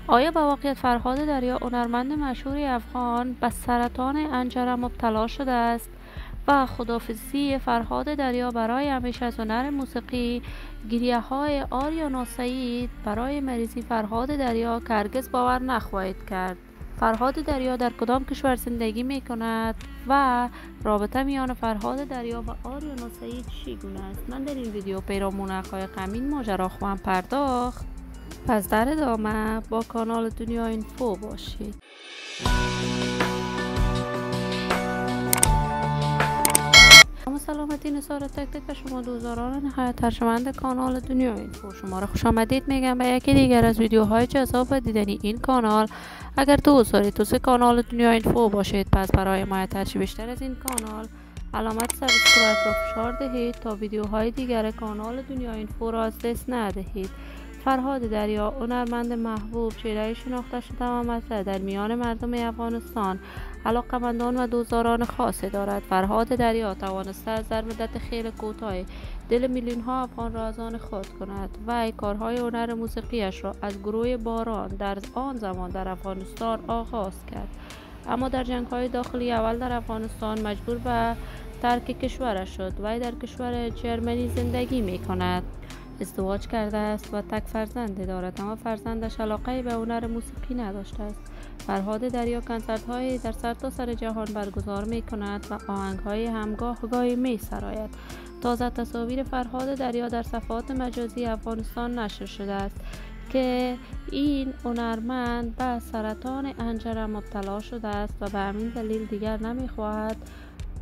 آیا با واقعیت فرهاد دریا، هنرمند مشهور افغان، به سرطان حنجره مبتلا شده است و خداحافظی فرهاد دریا برای همیشه از هنر موسیقی؟ گریه های آریانا سعید برای مریضی فرهاد دریا که هرگز باور نخواهید کرد. فرهاد دریا در کدام کشور زندگی می کند و رابطه میان فرهاد دریا و آریانا سعید چگونه است؟ من در این ویدیو پیرامون حقایق همین ماجرا خواهم پرداخت. پس در ادامه با کانال دنیا اینفو باشید. سلامتی نثار تک تک به شما دوستداران نهایت ترجمند کانال دنیا اینفو. شما را خوش آمدید میگم به یکی دیگر از ویدیوهای جذاب و دیدنی این کانال. اگر دوست دارید توی کانال دنیا اینفو باشید، پس برای حمایت هرچی بیشتر از این کانال علامت سابسکرایب را فشار دهید تا ویدیوهای دیگر کانال دنیا اینفو را از دست ندهید. فرهاد دریا، هنرمند محبوب، چهره شناخته شده و مطرح در میان مردم افغانستان، علاقه‌مندان و دوستداران خاصی دارد. فرهاد دریا توانسته است در مدت خیلی کوتاهی دل میلیون‌ها افغان را از آن خود کند. وی کارهای هنر موسیقیش را از گروه باران در آن زمان در افغانستان آغاز کرد، اما در جنگ‌های داخلی اول در افغانستان مجبور به ترک کشورش شد. وی در کشور جرمنی زندگی می‌کند. ازدواج کرده است و تک فرزندی دارد، اما فرزندش علاقه به هنر موسیقی نداشته است. فرهاد دریا کنسرت‌هایی در سرتاسر جهان برگزار می کند و آهنگ‌های همگاهی می سراید. تازه تصاویر فرهاد دریا در صفحات مجازی افغانستان نشر شده است که این هنرمند به سرطان حنجره مبتلا شده است و به همین دلیل دیگر نمی‌خواهد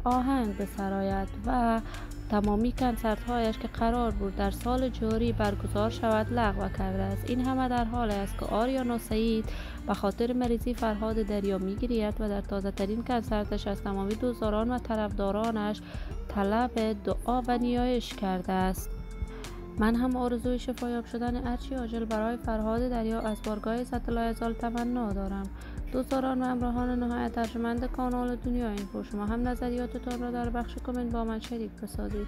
آهنگ بسراید و تمامی کنسرت هایش که قرار بود در سال جاری برگزار شود لغو کرده است. این همه در حال است که آریانا سعید به خاطر مریضی فرهاد دریا میگریید و در تازه ترین کنسرتش از تمامی دوستداران و طرفدارانش طلب دعا و نیایش کرده است. من هم آرزوی شفایاب شدن هرچی عاجل برای فرهاد دریا از بارگاه عزت الله تمنا دارم. دوستداران و همراهان نهایت ارجمند کانال دنیا اینفو، شما هم نظریاتتان را در بخش کامنت با من شریک بسازید.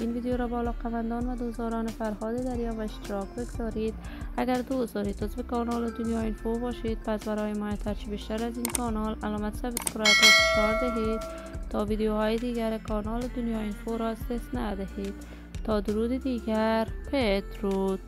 این ویدیو را با علاقه‌مندان و دوستداران فرهاد دریا و اشتراک بگذارید. اگر دوست دارید عضو کانال دنیا اینفو باشید، پس برای حمایت هرچی بیشتر از این کانال علامت سابسکرایب را فشار دهید تا ویدیوهای دیگر کانال دنیا اینفو را از دست ندهید. تا درود دیگر، بدرود.